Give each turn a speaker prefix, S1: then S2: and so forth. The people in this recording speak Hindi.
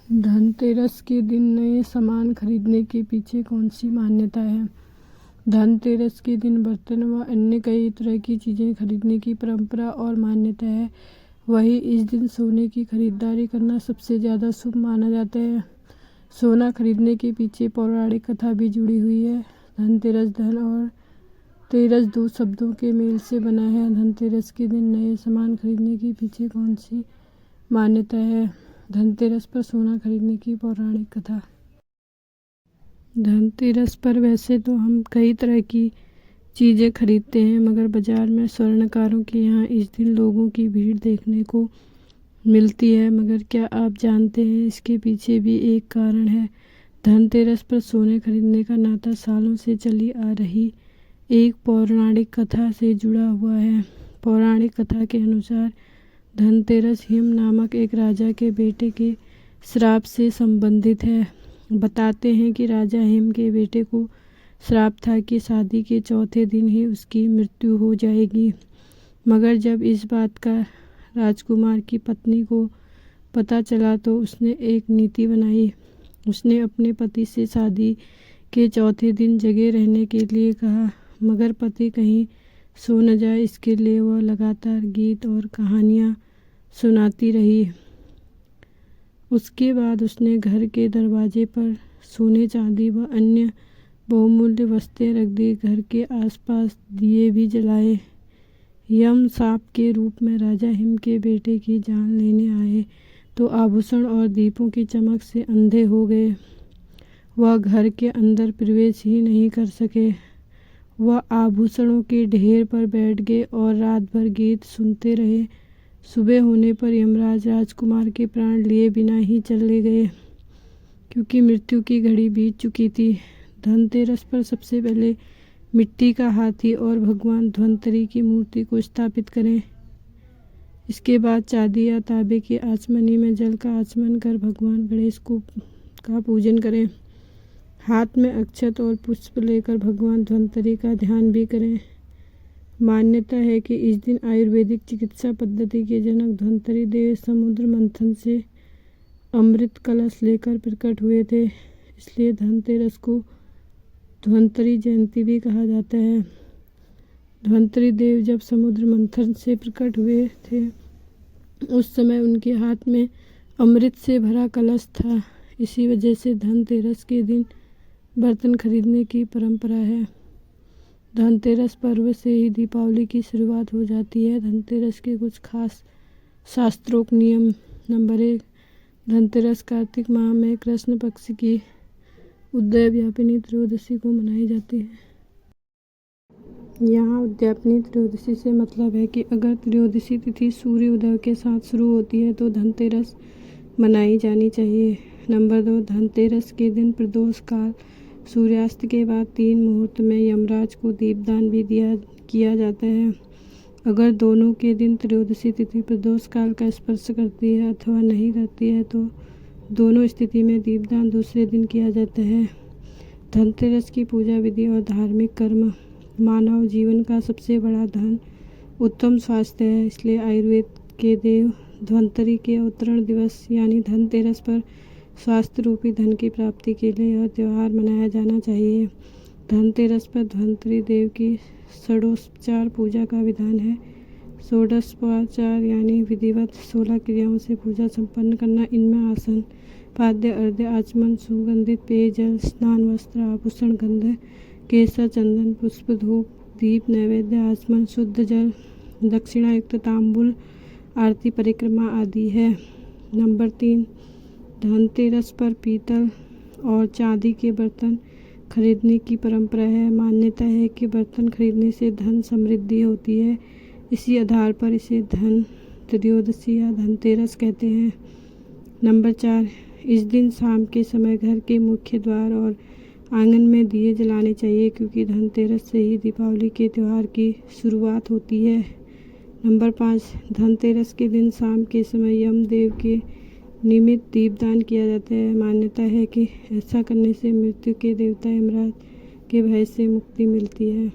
S1: धनतेरस के दिन नए सामान खरीदने के पीछे कौन सी मान्यता है? धनतेरस के दिन बर्तन व अन्य कई तरह की चीज़ें खरीदने की परंपरा और मान्यता है। वहीं इस दिन सोने की खरीदारी करना सबसे ज़्यादा शुभ माना जाता है। सोना खरीदने के पीछे पौराणिक कथा भी जुड़ी हुई है। धनतेरस धन और तेरस दो शब्दों के मेल से बना है। धनतेरस के दिन नए सामान खरीदने के पीछे कौन सी मान्यता है? धनतेरस पर सोना खरीदने की पौराणिक कथा। धनतेरस पर वैसे तो हम कई तरह की चीज़ें खरीदते हैं, मगर बाजार में स्वर्णकारों के यहाँ इस दिन लोगों की भीड़ देखने को मिलती है। मगर क्या आप जानते हैं, इसके पीछे भी एक कारण है। धनतेरस पर सोने खरीदने का नाता सालों से चली आ रही एक पौराणिक कथा से जुड़ा हुआ है। पौराणिक कथा के अनुसार धनतेरस हिम नामक एक राजा के बेटे के श्राप से संबंधित है। बताते हैं कि राजा हिम के बेटे को श्राप था कि शादी के चौथे दिन ही उसकी मृत्यु हो जाएगी। मगर जब इस बात का राजकुमार की पत्नी को पता चला तो उसने एक नीति बनाई। उसने अपने पति से शादी के चौथे दिन जगे रहने के लिए कहा, मगर पति कहीं सो न जाए इसके लिए वह लगातार गीत और कहानियाँ सुनाती रही। उसके बाद उसने घर के दरवाजे पर सोने चांदी व अन्य बहुमूल्य वस्तुएं रख दी। घर के आसपास दिए भी जलाए। यम साप के रूप में राजा हिम के बेटे की जान लेने आए तो आभूषण और दीपों की चमक से अंधे हो गए। वह घर के अंदर प्रवेश ही नहीं कर सके। वह आभूषणों के ढेर पर बैठ गए और रात भर गीत सुनते रहे। सुबह होने पर यमराज राजकुमार के प्राण लिए बिना ही चले गए, क्योंकि मृत्यु की घड़ी बीत चुकी थी। धनतेरस पर सबसे पहले मिट्टी का हाथी और भगवान धन्वंतरी की मूर्ति को स्थापित करें। इसके बाद चांदी या तांबे की आचमनी में जल का आचमन कर भगवान गणेश का पूजन करें। हाथ में अक्षत और पुष्प लेकर भगवान धन्वंतरी का ध्यान भी करें। मान्यता है कि इस दिन आयुर्वेदिक चिकित्सा पद्धति के जनक धन्वंतरी देव समुद्र मंथन से अमृत कलश लेकर प्रकट हुए थे। इसलिए धनतेरस को धन्वंतरी जयंती भी कहा जाता है। धन्वंतरी देव जब समुद्र मंथन से प्रकट हुए थे उस समय उनके हाथ में अमृत से भरा कलश था। इसी वजह से धनतेरस के दिन बर्तन खरीदने की परंपरा है। धनतेरस पर्व से ही दीपावली की शुरुआत हो जाती है। धनतेरस के कुछ खास शास्त्रोक्त नियम। नंबर 1, धनतेरस कार्तिक माह में कृष्ण पक्ष की उद्यापनी त्रयोदशी को मनाई जाती है। यहाँ उद्यापनी त्रयोदशी से मतलब है कि अगर त्रयोदशी तिथि सूर्य उदय के साथ शुरू होती है तो धनतेरस मनाई जानी चाहिए। नंबर 2, धनतेरस के दिन प्रदोष काल सूर्यास्त के बाद 3 मुहूर्त में यमराज को दीपदान भी किया जाता है। अगर दोनों के दिन त्रयोदशी तिथि प्रदोष काल का स्पर्श करती है अथवा नहीं करती है तो दोनों स्थिति में दीपदान दूसरे दिन किया जाता है। धनतेरस की पूजा विधि और धार्मिक कर्म। मानव जीवन का सबसे बड़ा धन उत्तम स्वास्थ्य है। इसलिए आयुर्वेद के देव धन्वंतरी के अवतरण दिवस यानी धनतेरस पर स्वास्थ्य रूपी धन की प्राप्ति के लिए यह त्यौहार मनाया जाना चाहिए। धनतेरस पर धन्वंतरी देव की षोडशोपचार पूजा का विधान है। षोडशोपचार यानी विधिवत 16 क्रियाओं से पूजा संपन्न करना। इनमें आसन, पाद्य, अर्घ्य, आचमन, सुगंधित पेयजल, स्नान, वस्त्र, आभूषण, गंध, केसर, चंदन, पुष्प, धूप, दीप, नैवेद्य, आचमन, शुद्ध जल, दक्षिणायुक्त तांबूल, आरती, परिक्रमा आदि है। नंबर 3, धनतेरस पर पीतल और चांदी के बर्तन खरीदने की परंपरा है। मान्यता है कि बर्तन खरीदने से धन समृद्धि होती है। इसी आधार पर इसे धन त्रयोदशी या धनतेरस कहते हैं। नंबर 4, इस दिन शाम के समय घर के मुख्य द्वार और आंगन में दिए जलाने चाहिए, क्योंकि धनतेरस से ही दीपावली के त्यौहार की शुरुआत होती है। नंबर 5, धनतेरस के दिन शाम के समय यमदेव के निमित्त दीपदान किया जाता है। मान्यता है कि ऐसा करने से मृत्यु के देवता यमराज के भय से मुक्ति मिलती है।